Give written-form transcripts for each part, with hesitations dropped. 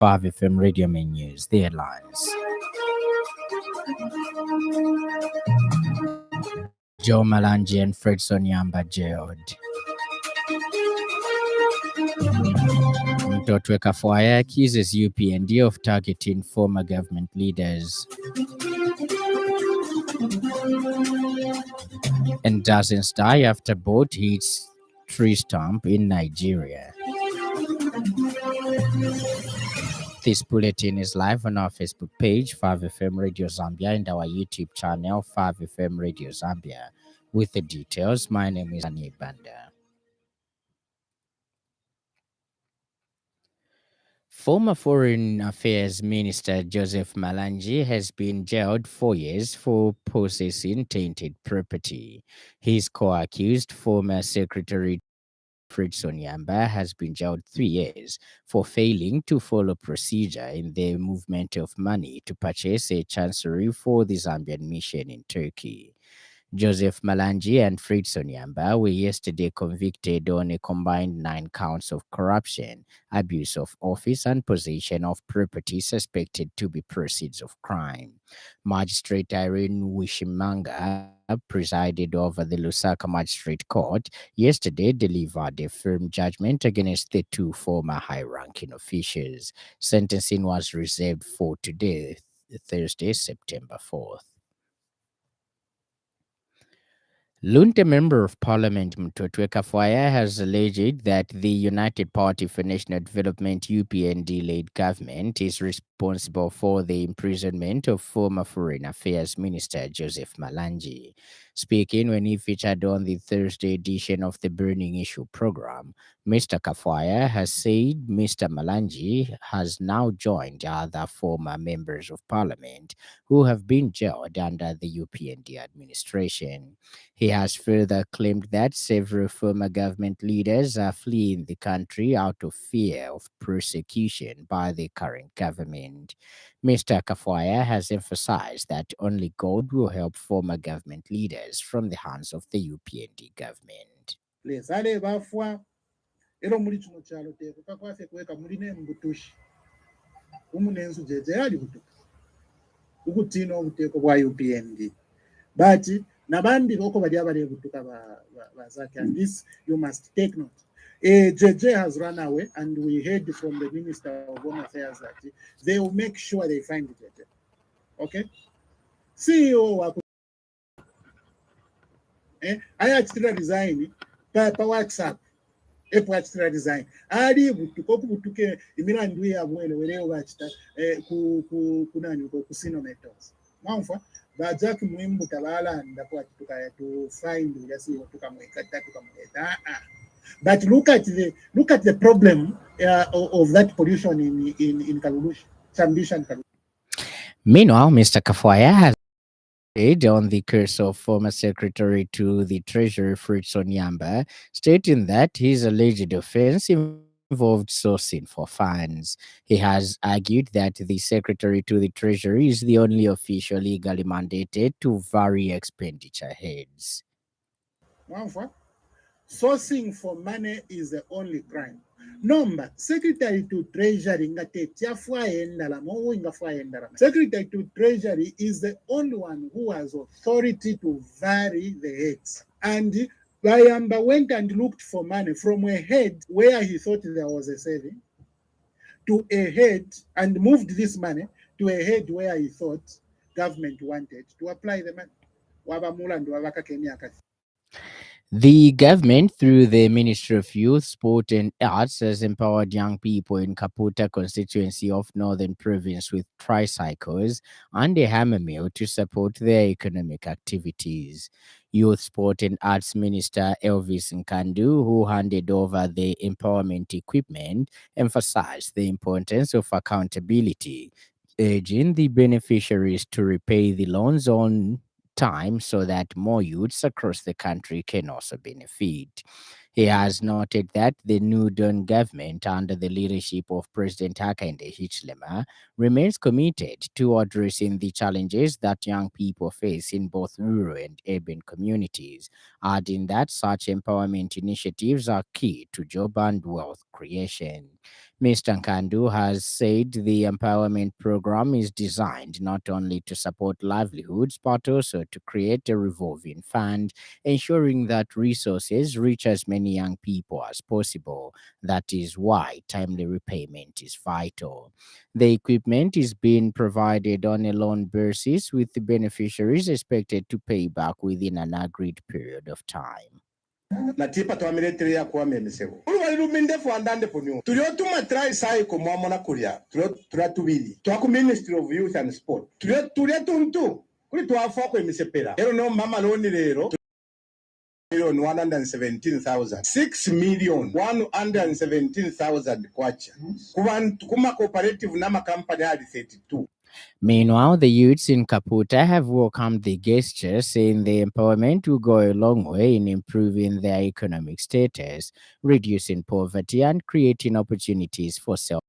5 FM Radio Main News, the headlines. Joe Malangi and Fred Sonyamba jailed. Mtotweka Fire accuses UPND of targeting former government leaders. And dozens die after boat hits tree stump in Nigeria. This bulletin is live on our Facebook page, 5FM Radio Zambia, and our YouTube channel, 5FM Radio Zambia. With the details, my name is Annie Banda. Former Foreign Affairs Minister Joseph Malangi has been jailed 4 years for possessing tainted property. His co-accused, former Secretary Fred Sonyamba, has been jailed 3 years for failing to follow procedure in the movement of money to purchase a chancery for the Zambian mission in Turkey. Joseph Malangi and Fred Sonyamba were yesterday convicted on a combined 9 counts of corruption, abuse of office, and possession of property suspected to be proceeds of crime. Magistrate Irene Wishimanga presided over the Lusaka Magistrate Court yesterday delivered a firm judgment against the 2 former high-ranking officials. Sentencing was reserved for today, Thursday, September 4th. Lunte Member of Parliament Mtotweka Fire has alleged that the United Party for National Development UPND-led government is responsible for the imprisonment of former Foreign Affairs Minister Joseph Malangi. Speaking when he featured on the Thursday edition of the Burning Issue program, Mr. Kafwaya has said Mr. Malangi has now joined other former members of parliament who have been jailed under the UPND administration. He has further claimed that several former government leaders are fleeing the country out of fear of persecution by the current government. Mr. Kafwaya has emphasized that only God will help former government leaders from the hands of the UPND government. Ero muri kino kyalo teeko kakwase kweka mulina embutushi umunenzu jeje ali butuka ukutina obuteeko bwa UPND but nabandi boko bali abali butuka bazake, and this you must take note. JJ has run away, and we heard from the Minister of Home Affairs that they will make sure they find JJ. Okay, CEO I actually resign by WhatsApp. Extra design ali butuko kubutuke imirandu ya bwele weleo bachita kunani ku sinometers mamfa bajaki mwimbu tabala ndapo tukaya to find yasi tukamweka tukamweka but look at the problem of that pollution in Kalulush Chambishan. Meanwhile, Mr. Kafwaya has on the curse of former Secretary to the Treasury Fred Sonyamba, stating that his alleged offense involved sourcing for funds. He has argued that the Secretary to the Treasury is the only official legally mandated to vary expenditure heads. Sourcing for money is the only crime. Number Secretary to Treasury Secretary to Treasury is the only one who has authority to vary the heads. And Bayamba went and looked for money from a head where he thought there was a saving to a head and moved this money to a head where he thought government wanted to apply the money. The government, through the Ministry of Youth, Sport and Arts, has empowered young people in Kaputa constituency of Northern Province with tricycles and a hammer mill to support their economic activities. Youth, Sport and Arts Minister Elvis Nkandu, who handed over the empowerment equipment, emphasized the importance of accountability, urging the beneficiaries to repay the loans on time so that more youths across the country can also benefit. He has noted that the New Dawn government, under the leadership of President Hakainde Hichilema, remains committed to addressing the challenges that young people face in both rural and urban communities, adding that such empowerment initiatives are key to job and wealth creation. Mr. Nkandu has said the empowerment program is designed not only to support livelihoods but also to create a revolving fund, ensuring that resources reach as many young people as possible. That is why timely repayment is vital. The equipment is being provided on a loan basis, with the beneficiaries expected to pay back within an agreed period of time. Natipa twamiretire ya kuwa memisego uri ruminde fuandande ponyo tuliotuma try sai ko mwamona kuria turatubili twaku Ministry of Youth and Sport tuntu kuri twafo ko emisepera ero no mama loni rero 117,000 6,117,000 kwacha kubantu kuma cooperative nama company hadi 32. Meanwhile, the youths in Kaputa have welcomed the gesture, saying the empowerment will go a long way in improving their economic status, reducing poverty, and creating opportunities for self.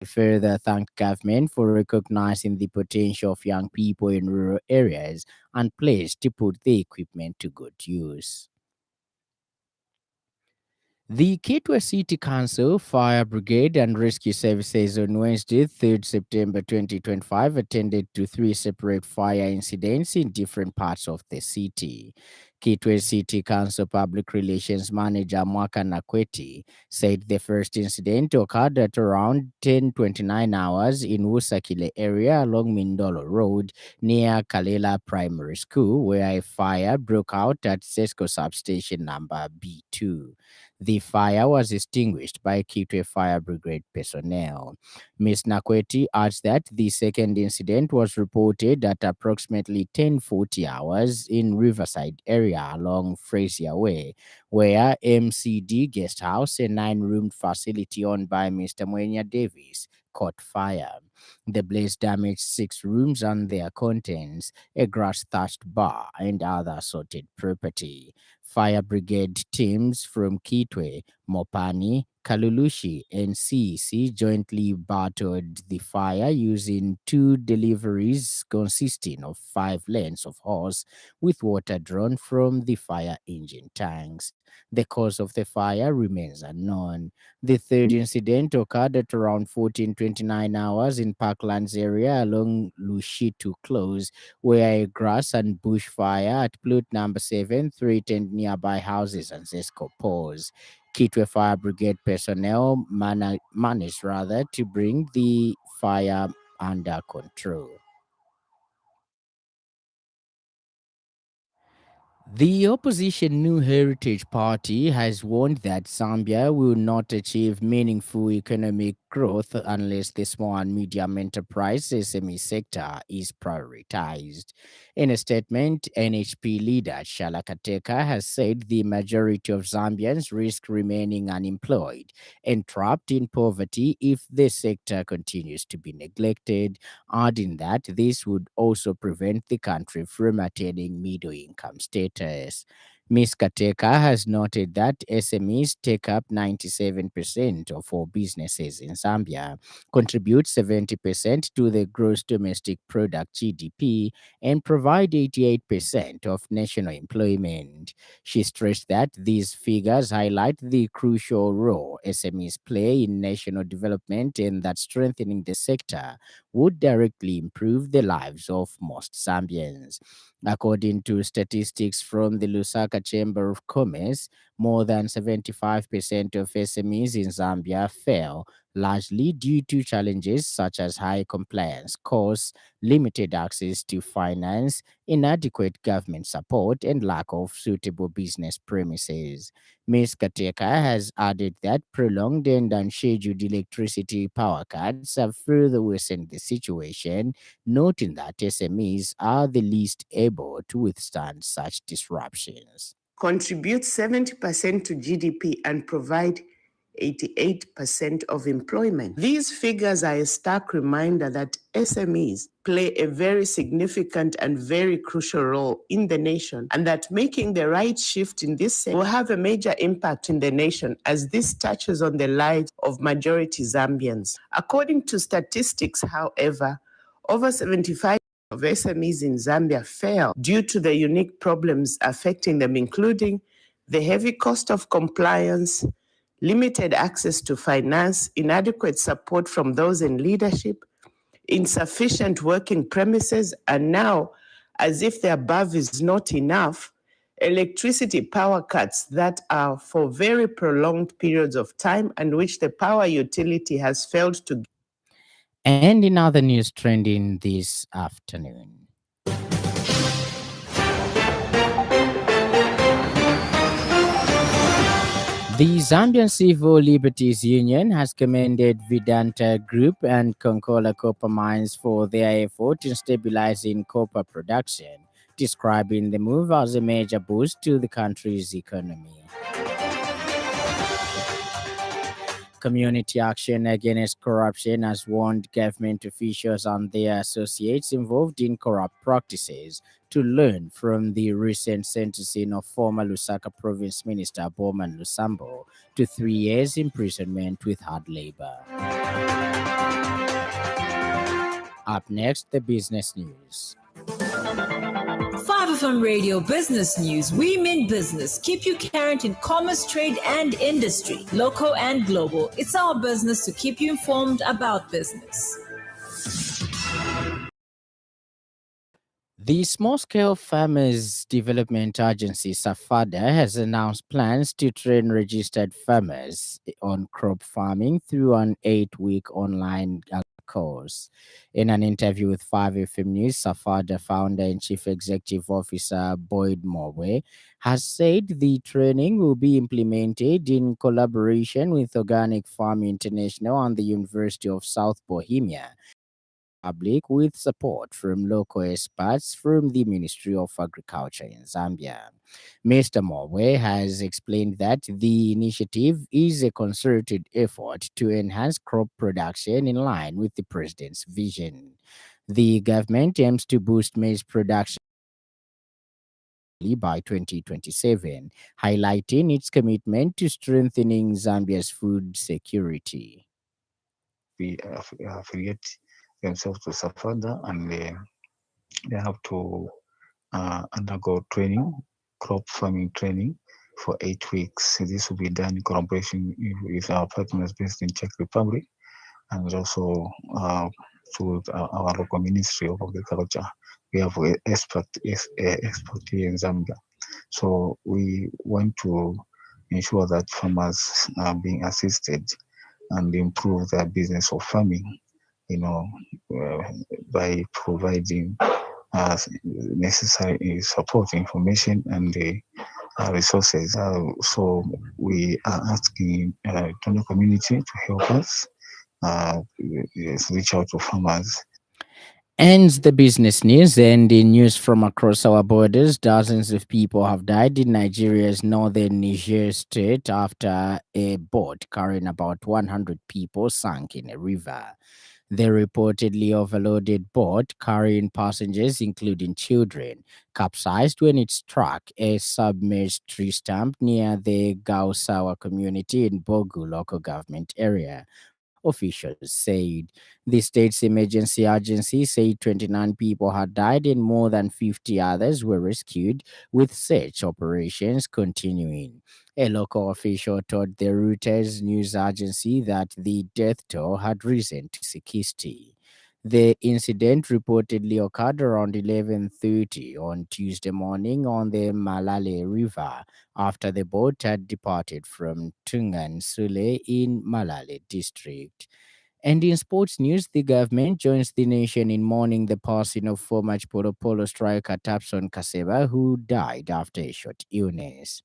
Further thanked government for recognizing the potential of young people in rural areas and pledged to put the equipment to good use. The Kitwe City Council, Fire Brigade and Rescue Services on Wednesday, 3rd September 2025, attended to 3 separate fire incidents in different parts of the city. Kitwe City Council Public Relations Manager Mwaka Nakweti said the first incident occurred at around 10:29 hours in Wusakile area along Mindolo Road near Kalela Primary School, where a fire broke out at Sesco substation number B2. The fire was extinguished by Kitwe Fire Brigade personnel. Ms. Nakweti adds that the second incident was reported at approximately 10:40 hours in Riverside area along Frazier Way, where MCD Guest House, a 9-roomed facility owned by Mr. Mwenya Davis, caught fire. The blaze damaged 6 rooms and their contents, a grass-thatched bar, and other assorted property. Fire brigade teams from Kitwe, Mopani, Kalulushi, and CEC jointly battled the fire using 2 deliveries consisting of 5 lanes of hose with water drawn from the fire engine tanks. The cause of the fire remains unknown. The third incident occurred at around 14:29 hours in Parklands area along Lushitu Close, where a grass and bush fire at plot number 7 threatened nearby houses and Zesco pause. Kitwe Fire Brigade personnel managed to bring the fire under control. The opposition New Heritage Party has warned that Zambia will not achieve meaningful economic growth unless the small and medium enterprise SME sector is prioritized. In a statement, NHP leader Shala Kateka has said the majority of Zambians risk remaining unemployed and trapped in poverty if the sector continues to be neglected, adding that this would also prevent the country from attaining middle income status. Ms. Kateka has noted that SMEs take up 97% of all businesses in Zambia, contribute 70% to the gross domestic product GDP, and provide 88% of national employment. She stressed that these figures highlight the crucial role SMEs play in national development and that strengthening the sector would directly improve the lives of most Zambians. According to statistics from the Lusaka Chamber of Commerce, more than 75% of SMEs in Zambia fail, largely due to challenges such as high compliance costs, limited access to finance, inadequate government support, and lack of suitable business premises. Ms. Kateka has added that prolonged and unscheduled electricity power cuts have further worsened the situation, noting that SMEs are the least able to withstand such disruptions. Contribute 70% to GDP and provide 88% of employment. These figures are a stark reminder that SMEs play a very significant and very crucial role in the nation, and that making the right shift in this sector will have a major impact in the nation as this touches on the lives of majority Zambians. According to statistics, however, over 75% of SMEs in Zambia fail due to the unique problems affecting them, including the heavy cost of compliance, limited access to finance, inadequate support from those in leadership, insufficient working premises, and now, as if the above is not enough, electricity power cuts that are for very prolonged periods of time and which the power utility has failed to. And in other news trending this afternoon, the Zambian Civil Liberties Union has commended Vedanta Group and Konkola Copper Mines for their effort in stabilizing copper production, describing the move as a major boost to the country's economy. Community Action Against Corruption has warned government officials and their associates involved in corrupt practices to learn from the recent sentencing of former Lusaka Province Minister Bowman Lusambo to 3 years imprisonment with hard labor. Up next, the business news. 5FM Radio Business News. We mean business. Keep you current in commerce, trade, and industry, local and global. It's our business to keep you informed about business. The Small-Scale Farmers Development Agency, SAFADA, has announced plans to train registered farmers on crop farming through an 8-week online course. In an interview with 5FM News, SAFADA founder and Chief Executive Officer Boyd Morwe has said the training will be implemented in collaboration with Organic Farm International and the University of South Bohemia, public with support from local experts from the Ministry of Agriculture in Zambia. Mr. Morwe has explained that the initiative is a concerted effort to enhance crop production in line with the president's vision. The government aims to boost maize production by 2027, highlighting its commitment to strengthening Zambia's food security. We affiliate themselves to SAFADA and they have to undergo training, crop farming training for 8 weeks. This will be done in collaboration with our partners based in Czech Republic and also through our local Ministry of Agriculture. We have expert here in Zambia. So we want to ensure that farmers are being assisted and improve their business of farming, by providing necessary support, information, and resources. So we are asking the international community to help us reach out to farmers. Ends the business news, and in news from across our borders, dozens of people have died in Nigeria's northern Niger state after a boat carrying about 100 people sank in a river. The reportedly overloaded boat carrying passengers, including children, capsized when it struck a submerged tree stump near the Gausawa community in Bogu local government area. Officials said the state's emergency agency said 29 people had died and more than 50 others were rescued, with search operations continuing. A local official told the Reuters news agency that the death toll had risen to 60. The incident reportedly occurred around 11:30 on Tuesday morning on the Malale River after the boat had departed from Tungan Sule in Malale district. And in sports news, the government joins the nation in mourning the passing of former Chipolo Polo striker Tapson Kaseba, who died after a short illness.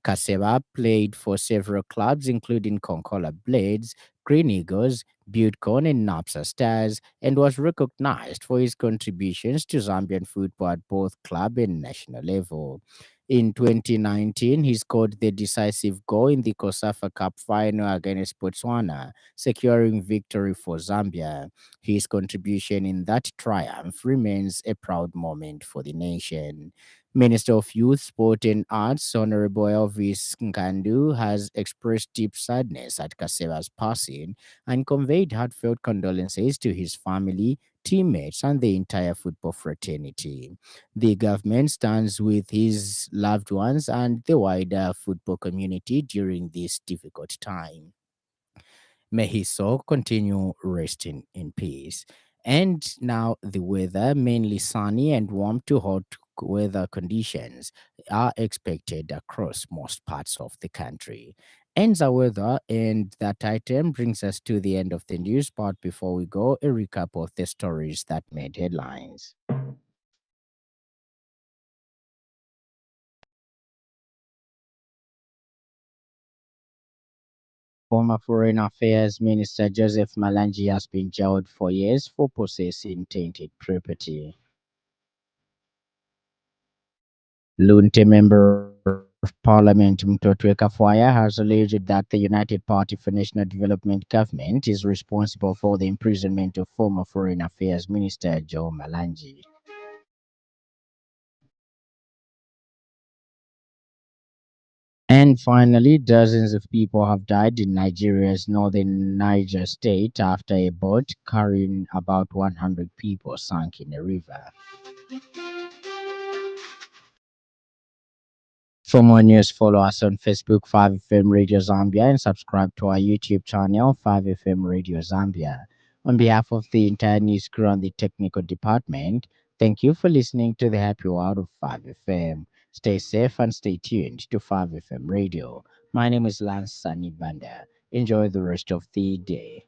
Kaseba played for several clubs, including Konkola Blades, Green Eagles, Buttcon, and Napsa Stars, and was recognized for his contributions to Zambian football at both club and national level. In 2019, he scored the decisive goal in the COSAFA Cup final against Botswana, securing victory for Zambia. His contribution in that triumph remains a proud moment for the nation. Minister of Youth, Sport and Arts, Honorable Elvis Nkandu, has expressed deep sadness at Kaseba's passing and conveyed heartfelt condolences to his family, teammates, and the entire football fraternity. The government stands with his loved ones and the wider football community during this difficult time. May his soul continue resting in peace. And now the weather, mainly sunny and warm to hot weather conditions, are expected across most parts of the country. Ends our weather, and that item brings us to the end of the news part. Before we go, a recap of the stories that made headlines. Former Foreign Affairs Minister Joseph Malangi has been jailed for years for possessing tainted property. Lunte Member of Parliament Mtotwe Kafwaya has alleged that the United Party for National Development government is responsible for the imprisonment of former Foreign Affairs Minister Joe Malangi. And finally, dozens of people have died in Nigeria's northern Niger state after a boat carrying about 100 people sank in a river. For more news, follow us on Facebook 5FM Radio Zambia and subscribe to our YouTube channel 5FM Radio Zambia. On behalf of the entire news crew and the technical department, thank you for listening to the Happy Hour of 5FM. Stay safe and stay tuned to 5FM Radio. My name is Lance Sannie. Enjoy the rest of the day.